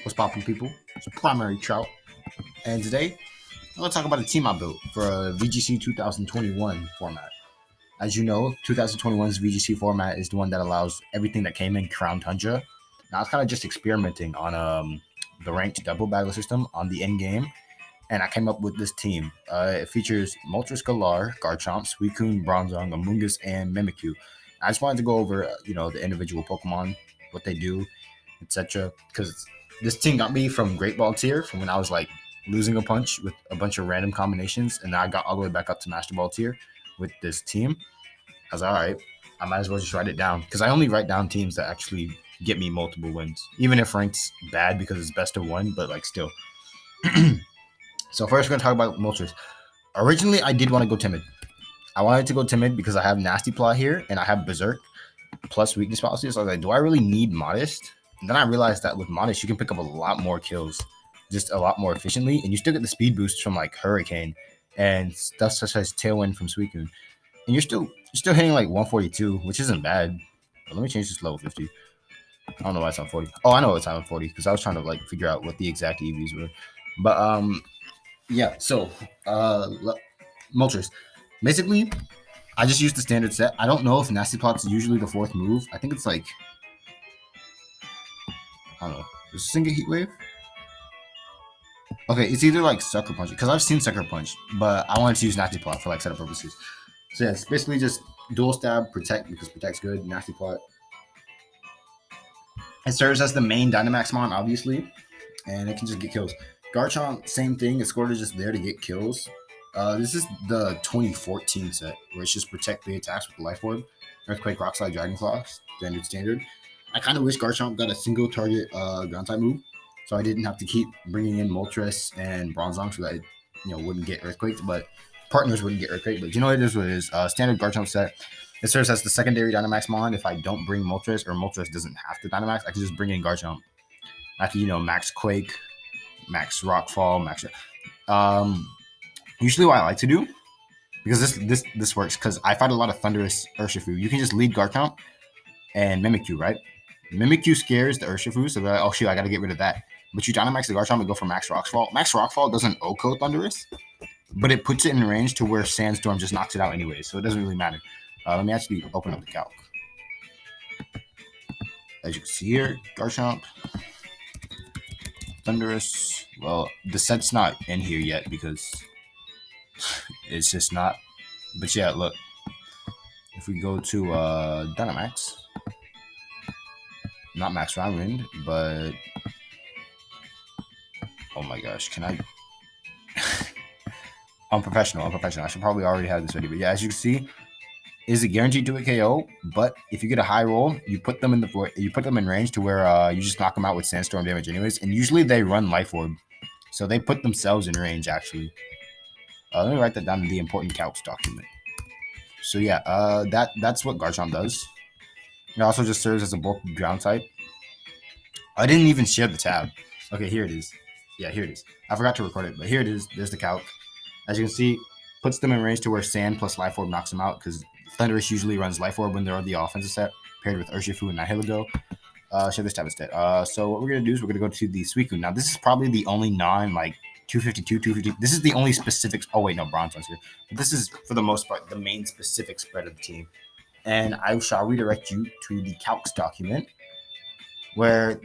What's poppin', people? It's Primary Trout, and today I'm gonna talk about a team I built for a VGC 2021 format. As you know, 2021's VGC format is the one that allows everything that came in Crown Tundra. Now I was kind of just experimenting on the ranked double battle system on the end game, and I came up with this team. It features Moltres Galar, Garchomp, Suicune, Bronzong, Amoonguss, and Mimikyu. I just wanted to go over, the individual Pokemon, what they do, etc. Because this team got me from Great Ball tier from when I was like losing a punch with a bunch of random combinations, and I got all the way back up to Master Ball tier with this team. I was all right. I might as well just write it down because I only write down teams that actually get me multiple wins, even if rank's bad because it's best of one, but like still. So first, we're gonna talk about Moltres. Originally, I did want to go timid. I wanted to go timid because I have Nasty Plot here and I have Berserk plus weakness policy. So I was like, do I really need Modest? And then I realized that with Modest, you can pick up a lot more kills, just a lot more efficiently, and you still get the speed boost from like Hurricane and stuff such as Tailwind from Suicune. And you're still hitting like 142, which isn't bad. But let me change this to level 50. I don't know why it's on 40. Oh, I know it's on 40 because I was trying to like figure out what the exact EVs were. But yeah. So Moltres. Basically, I just used the standard set. I don't know if Nasty Plot's usually the fourth move. I think it's like, I don't know. Does this thing get Heat Wave? Okay, it's either like Sucker Punch, because I've seen Sucker Punch, but I wanted to use Nasty Plot for like setup purposes. So yeah, it's basically just Dual Stab, Protect, because Protect's good, Nasty Plot. It serves as the main Dynamax mon, obviously, and it can just get kills. Garchomp, same thing. It's sort of just there to get kills. This is the 2014 set, where it's just protect the attacks with the Life Orb, Earthquake, Rock Slide, Dragon Claw, standard. I kind of wish Garchomp got a single target ground type move, so I didn't have to keep bringing in Moltres and Bronzong so that it, wouldn't get Earthquaked, but partners wouldn't get Earthquaked. But it is what it is. Standard Garchomp set. It serves as the secondary Dynamax mon. If I don't bring Moltres or Moltres doesn't have to Dynamax, I can just bring in Garchomp. I can, max Quake, max Rockfall, max. Usually what I like to do, because this works, because I fight a lot of Thundurus Urshifu. You can just lead Garchomp and Mimikyu, right? Mimikyu scares the Urshifu, so they're like, oh shoot, I gotta get rid of that. But you Dynamax the Garchomp and go for Max Rockfall. Max Rockfall doesn't OHKO Thundurus, but it puts it in range to where Sandstorm just knocks it out anyway, so it doesn't really matter. Let me actually open up the calc. As you can see here, Garchomp, Thundurus. Well, the set's not in here yet because it's just not. But yeah, look. If we go to Dynamax, not Max Roundwind, but oh my gosh, can I? Unprofessional. I should probably already have this ready. But yeah, as you can see, is it guaranteed to a KO? But if you get a high roll, you put them in range to where you just knock them out with Sandstorm damage anyways. And usually they run Life Orb, so they put themselves in range actually. Let me write that down in the important calcs document. So yeah, that's what Garchomp does. It also just serves as a bulk ground type. I didn't even share the tab. Okay, here it is. Yeah, here it is. I forgot to record it, but here it is. There's the calc. As you can see, puts them in range to where Sand plus Life Orb knocks them out, because Thundurus usually runs Life Orb when they're on the offensive set, paired with Urshifu and Nihilego. Share this tab instead. So what we're going to do is we're going to go to the Suicune. Now, this is probably the only 252, 250. This is the only specifics. Oh, wait, no, Bronzong's here. But this is, for the most part, the main specific spread of the team. And I shall redirect you to the calcs document, where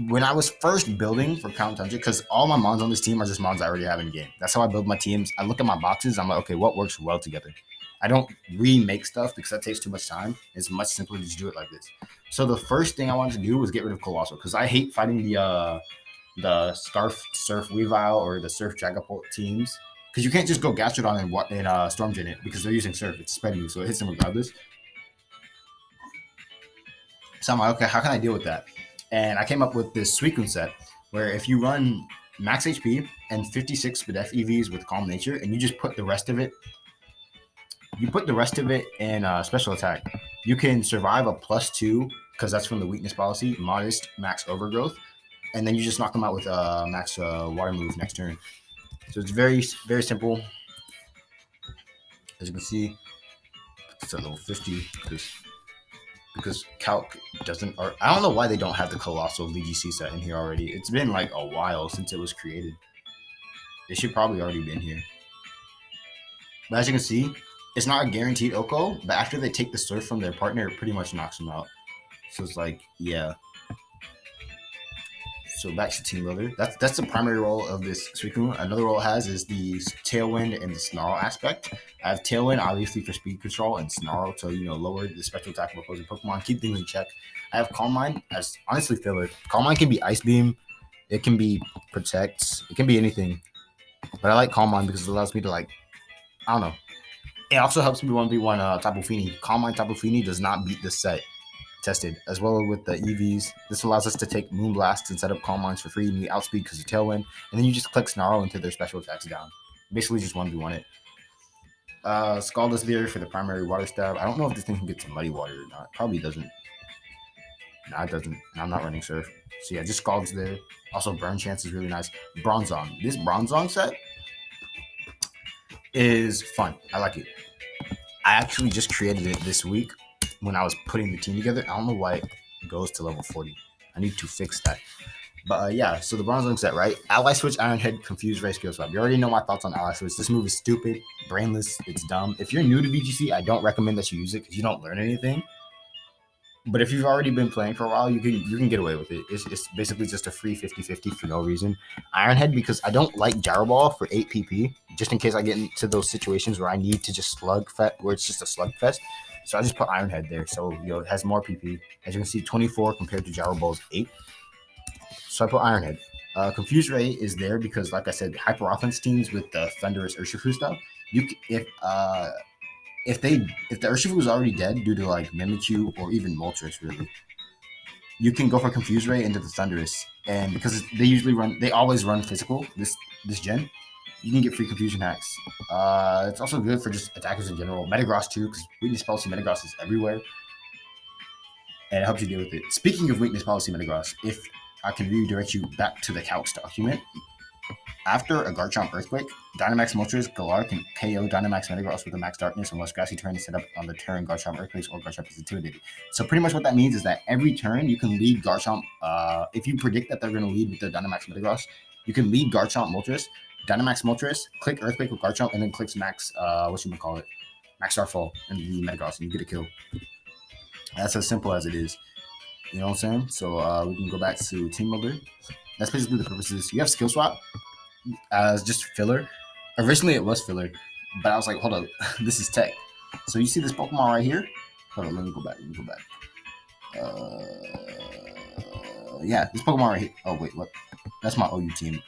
when I was first building for Crown Tundra, because all my mons on this team are just mons I already have in game. That's how I build my teams. I look at my boxes. I'm like, okay, what works well together? I don't remake stuff because that takes too much time. It's much simpler to just do it like this. So the first thing I wanted to do was get rid of Colossal, because I hate fighting the Scarf Surf Weavile or the Surf Dragapult teams, because you can't just go Gastrodon and Storm Gen it, because they're using Surf. It's spreading you, so it hits them regardless. So I'm like, okay, how can I deal with that? And I came up with this Suicune set, where if you run max HP and 56 Spadef EVs with Calm Nature, and you just put the rest of it, in special attack, you can survive a +2, because that's from the weakness policy, Modest, Max Overgrowth, and then you just knock them out with Max Water move next turn. So it's very, very simple. As you can see, it's at level 50, because because Calc doesn't. Or I don't know why they don't have the Colossal VGC set in here already. It's been like a while since it was created. It should probably already been here. But as you can see, it's not a guaranteed Oko, but after they take the Surf from their partner, it pretty much knocks them out. So it's like, yeah. So back to Team Builder. That's the primary role of this Suicune. Another role it has is the Tailwind and the Snarl aspect. I have Tailwind obviously for speed control and Snarl to lower the special attack of opposing Pokemon, keep things in check. I have Calm Mind as honestly filler. Calm Mind can be Ice Beam, it can be Protect, it can be anything. But I like Calm Mind because it allows me to I don't know. It also helps me 1v1 Tapu Fini. Calm Mind Tapu Fini does not beat this set. Tested as well with the EVs. This allows us to take Moonblasts and set up Calm Minds for free, and we outspeed because of Tailwind, and then you just click Snarl until their special attacks down. Basically, just 1v1 it. Scald is there for the primary water stab. I don't know if this thing can get to Muddy Water or not. Probably doesn't. Nah, it doesn't. I'm not running Surf. So yeah, just Scald's there. Also, Burn Chance is really nice. Bronzong. This Bronzong set is fun. I like it. I actually just created it this week when I was putting the team together. I don't know why it goes to level 40. I need to fix that. But yeah, so the Bronzong set, right? Ally Switch, Iron Head, Confused Ray, Skill Swap. You already know my thoughts on Ally Switch. This move is stupid, brainless, it's dumb. If you're new to VGC, I don't recommend that you use it because you don't learn anything. But if you've already been playing for a while, you can get away with it. It's basically just a free 50-50 for no reason. Iron Head, because I don't like Gyro Ball for 8 PP, just in case I get into those situations where I need to just where it's just a slugfest. So I just put Iron Head there. So it has more PP. As you can see, 24 compared to Gyro Ball's 8. So I put Iron Head. Confused Ray is there because, like I said, hyper offense teams with the Thunderous Urshifu stuff. If the Urshifu is already dead due to Mimikyu or even Moltres, really, you can go for Confused Ray into the Thunderous, and because they always run physical this gen, you can get free confusion hacks. It's also good for just attackers in general. Metagross too, because weakness policy Metagross is everywhere, and it helps you deal with it. Speaking of weakness policy Metagross, if I can redirect you back to the Calcs document, after a Garchomp Earthquake, Dynamax Moltres Galar can KO Dynamax Metagross with a Max Darkness unless Grassy Turn is set up on the turn Garchomp Earthquakes or Garchomp is intimidated. So pretty much what that means is that every turn you can lead Garchomp. If you predict that they're going to lead with the Dynamax Metagross, you can lead Garchomp Moltres, Dynamax Moltres, click Earthquake with Garchomp, and then clicks Max, Max Starfall and the Metagross, and you get a kill. That's as simple as it is. You know what I'm saying? So we can go back to Team Builder. That's basically the purposes. You have Skill Swap as just filler. Originally it was filler, but I was like, hold up, this is tech. So you see this Pokemon right here? Hold on, let me go back. Yeah, this Pokemon right here. Oh wait, what? That's my OU team.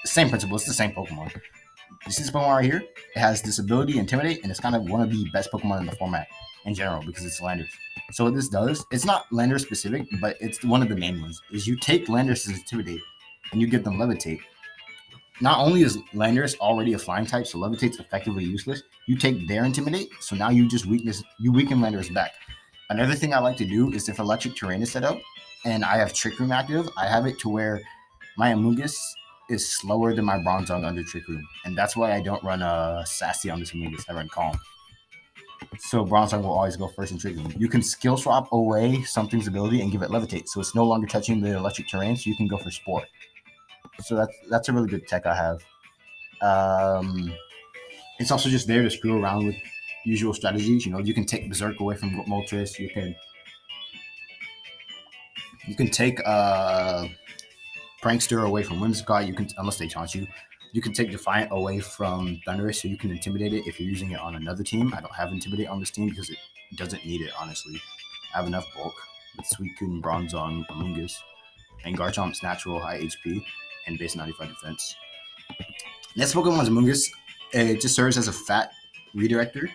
The same principle. It's the same Pokemon. You see this Pokemon right here? It has this ability, Intimidate, and it's kind of one of the best Pokemon in the format in general because it's Landorus. So what this does, it's not Landorus specific, but it's one of the main ones, is you take Landorus' Intimidate and you give them Levitate. Not only is Landorus already a flying type, so Levitate's effectively useless, you take their Intimidate, so now you weaken Landorus back. Another thing I like to do is if Electric Terrain is set up and I have Trick Room active, I have it to where my Amoonguss is slower than my Bronzong under Trick Room. And that's why I don't run Sassy on this Amoonguss, I run Calm. So Bronzong will always go first in Trick Room. You can skill swap away something's ability and give it Levitate, so it's no longer touching the Electric Terrain, so you can go for Spore. So that's a really good tech I have. It's also just there to screw around with usual strategies. You can take Berserk away from Moltres. You can take Prankster away from Whimsicott. You can, unless they taunt you. You can take Defiant away from Thunderous, so you can Intimidate it if you're using it on another team. I don't have Intimidate on this team because it doesn't need it, honestly. I have enough bulk with Suicune, Bronzong, Amoonguss, and Garchomp's natural high HP and base 95 defense. Next Pokemon's Amoonguss. It just serves as a fat redirector.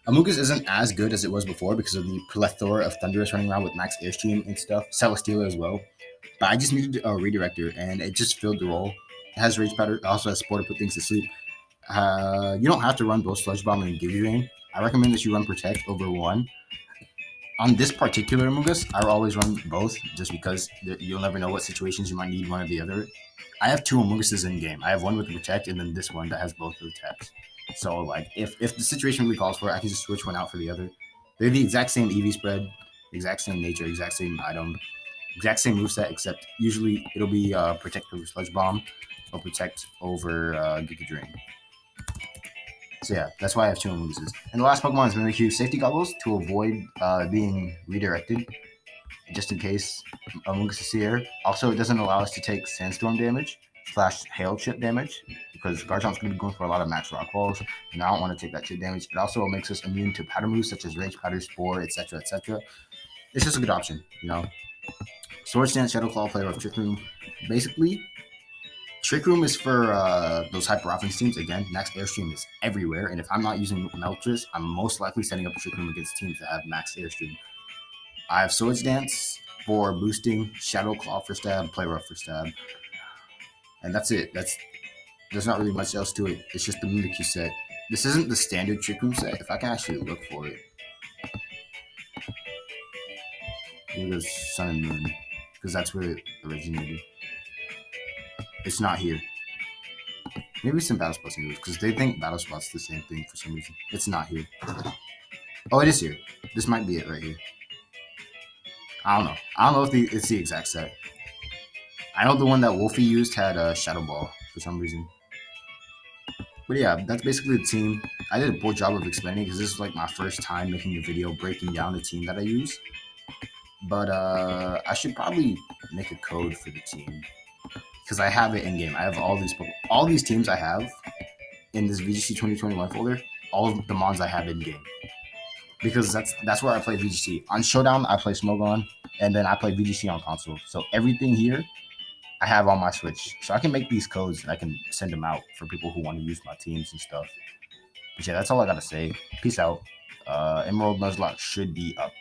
Amoonguss isn't as good as it was before because of the plethora of Thunderous running around with Max Airstream and stuff. Celesteela as well. But I just needed a redirector, and it just filled the role. It has Rage Powder. It also has Spore to put things to sleep. You don't have to run both Sludge Bomb and Give You Rain. I recommend that you run Protect over one. On this particular Amoonguss, I always run both just because you'll never know what situations you might need one or the other. I have two Amoongusses in game. I have one with the Protect and then this one that has both of the attacks. So if the situation really calls for it, I can just switch one out for the other. They're the exact same EV spread. exact same nature, exact same item, exact same moveset, except usually it'll be protect over Sludge Bomb or protect over Giga Drain. So yeah, that's why I have 2 Amoonguses. And the last Pokemon is Mimikyu Safety Goggles to avoid being redirected, just in case Amoongus is here. Also, it doesn't allow us to take Sandstorm damage / Hail Chip damage, because Garchomp's going to be going for a lot of Max Rock Balls, and I don't want to take that chip damage. It also makes us immune to powder moves such as Rage Powder, Spore, etc., etc. It's just a good option, you know. Swords Dance, Shadow Claw, Play Rough, Trick Room. Basically, Trick Room is for those Hyper Offense teams. Again, Max Airstream is everywhere, and if I'm not using Meltres, I'm most likely setting up a Trick Room against teams that have Max Airstream. I have Swords Dance for boosting, Shadow Claw for stab, Play Rough for stab, and that's it. There's not really much else to it. It's just the Mimikyu set. This isn't the standard Trick Room set. If I can actually look for it, it goes Sun and Moon, because that's where it originated. It's not here. Maybe it's in Battle Spots News, because they think Battle Spots the same thing for some reason. It's not here. Oh, it is here. This might be it right here. I don't know. I don't know if it's the exact set. I know the one that Wolfie used had a Shadow Ball for some reason. But yeah, that's basically the team. I did a poor job of explaining because this is like my first time making a video breaking down the team that I use. But I should probably make a code for the team, because I have it in game. I have all these teams I have in this VGC 2021 folder. All of the mons I have in game, because that's where I play VGC. On Showdown, I play Smogon, and then I play VGC on console. So everything here I have on my Switch. So I can make these codes and I can send them out for people who want to use my teams and stuff. But yeah, that's all I gotta say. Peace out. Emerald Nuzlocke should be up.